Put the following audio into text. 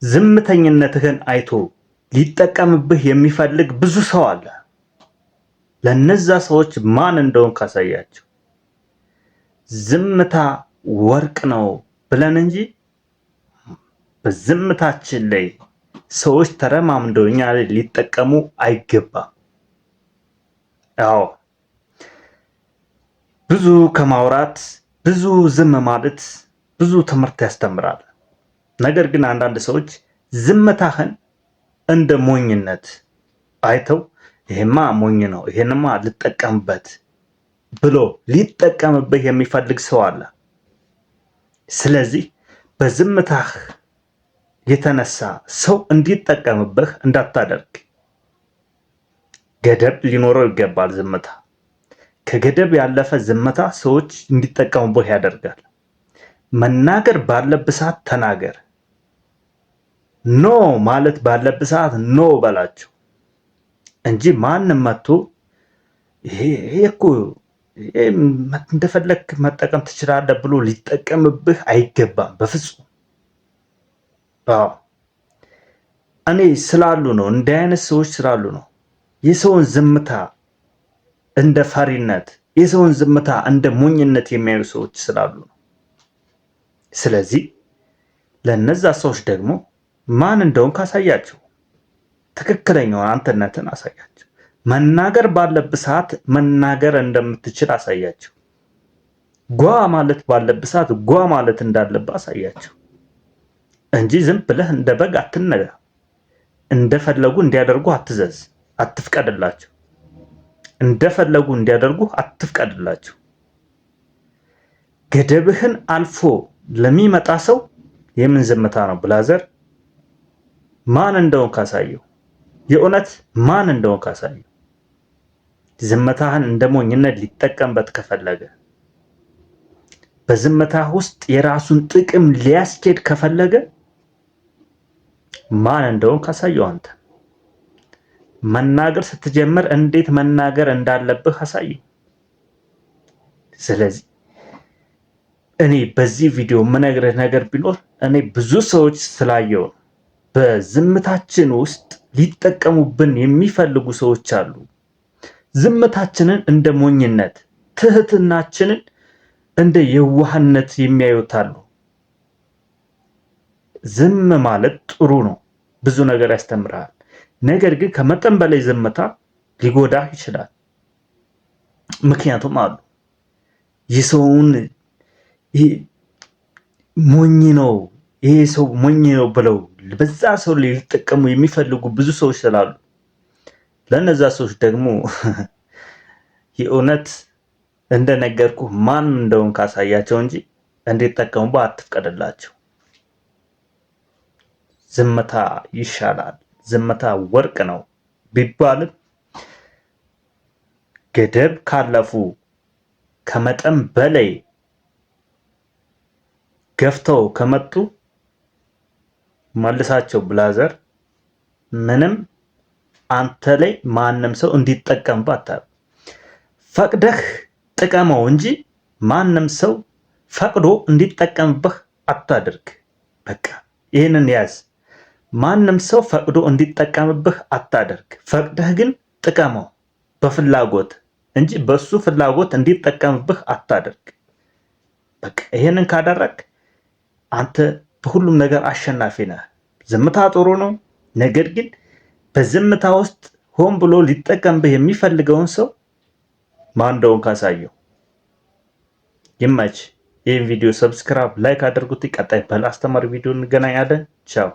ዝምተኝነትህን አይቶ ሊጠቀምብህ የሚፈልግ ብዙ ሰው አለ። ለነዛ ሰዎች ማን እንደሆን ካሳያቸው። ዝምታ ወርቅ ነው ብለን እንጂ በዝምታችን ላይ ሰዎች ተረማምደው እኛ ላይ ሊጠቀሙ አይገባም። አዎ ብዙ ከማውራት ብዙ ዝም ማለት ብዙ ትምህርት ያስተምራል። ነገር ግን አንዳንድ ሰዎች ዝምታህን እንደ ሞኝነት አይተው ይሄማ ሞኝ ነው ይሄንማ ልጠቀምበት ብሎ ሊጠቀምብህ የሚፈልግ ሰው አለ። ስለዚህ በዝምታህ የተነሳ ሰው እንዲጠቀምብህ እንዳታደርግ። ገደብ ሊኖረው ይገባል። ዝምታ ከገደብ ያለፈ ዝምታ ሰዎች እንዲጠቀሙብህ ያደርጋል። መናገር ባለብህ ሰዓት ተናገር። ኖ ማለት ባለብህ ሰዓት ኖ በላቸው እንጂ ማንም መጥቶ ይሄ እኮ እንደፈለክ መጠቀም ትችላለህ ብሎ ሊጠቀምብህ አይገባም በፍጹም። እኔ ስላሉ ነው እንዲህ አይነት ሰዎች ስላሉ ነው የሰውን ዝምታ እንደ ፈሪነት የሰውን ዝምታ እንደ ሞኝነት የሚያዩ ሰዎች ስላሉ ነው። ስለዚህ ለነዛ ሰዎች ደግሞ ማን እንደሆን ካሳያቸው፣ ትክክለኛውን አንተነትን አሳያቸው። መናገር ባለብህ ሰዓት መናገር እንደምትችል አሳያቸው። ጓ ማለት ባለብህ ሰዓት ጓ ማለት እንዳለብህ አሳያቸው እንጂ ዝም ብለህ እንደ በግ አትነዳ። እንደፈለጉ እንዲያደርጉ አትዘዝ፣ አትፍቀድላቸው። እንደፈለጉ እንዲያደርጉ አትፍቀድላቸው። ገደብህን አልፎ ለሚመጣ ሰው የምን ዝምታ ነው ብላዘር? ማን እንደሆን ካሳየው፣ የእውነት ማን እንደሆን ካሳየው። ዝምታህን እንደ ሞኝነት ሊጠቀምበት ከፈለገ፣ በዝምታህ ውስጥ የራሱን ጥቅም ሊያስኬድ ከፈለገ ማን እንደሆን ካሳየው። አንተ መናገር ስትጀምር እንዴት መናገር እንዳለብህ አሳየው። ስለዚህ እኔ በዚህ ቪዲዮ የምነግርህ ነገር ቢኖር እኔ ብዙ ሰዎች ስላየው በዝምታችን ውስጥ ሊጠቀሙብን የሚፈልጉ ሰዎች አሉ። ዝምታችንን እንደ ሞኝነት፣ ትህትናችንን እንደ የዋህነት የሚያዩት አሉ። ዝም ማለት ጥሩ ነው፣ ብዙ ነገር ያስተምርሃል። ነገር ግን ከመጠን በላይ ዝምታ ሊጎዳህ ይችላል። ምክንያቱም አሉ የሰውን ሞኝ ነው ይሄ ሰው ሞኝ ነው ብለው በዛ ሰው ላይ ሊጠቀሙ የሚፈልጉ ብዙ ሰዎች ስላሉ ለነዛ ሰዎች ደግሞ የእውነት እንደነገርኩ ማን እንደሆን ካሳያቸው እንጂ እንዲጠቀሙበት አትፍቀድላቸው። ዝምታ ይሻላል፣ ዝምታ ወርቅ ነው ቢባልም ገደብ ካለፉ ከመጠን በላይ ገፍተው ከመጡ መልሳቸው ብላዘር። ምንም አንተ ላይ ማንም ሰው እንዲጠቀምበት አታድርግ። ፈቅደህ ጥቀመው እንጂ ማንም ሰው ፈቅዶ እንዲጠቀምብህ አታድርግ። በቃ ይህንን ያዝ። ማንም ሰው ፈቅዶ እንዲጠቀምብህ አታድርግ። ፈቅደህ ግን ጥቀመው በፍላጎት እንጂ በሱ ፍላጎት እንዲጠቀምብህ አታድርግ። በቃ ይሄንን ካደረግ አንተ በሁሉም ነገር አሸናፊ ነህ። ዝምታ ጥሩ ነው፣ ነገር ግን በዝምታ ውስጥ ሆን ብሎ ሊጠቀምብህ የሚፈልገውን ሰው ማን እንደሆን ካሳየው። ይመች። ይህን ቪዲዮ ሰብስክራይብ፣ ላይክ አድርጉት። ቀጣይ በአስተማሪ ቪዲዮ እንገናኛለን። ቻው።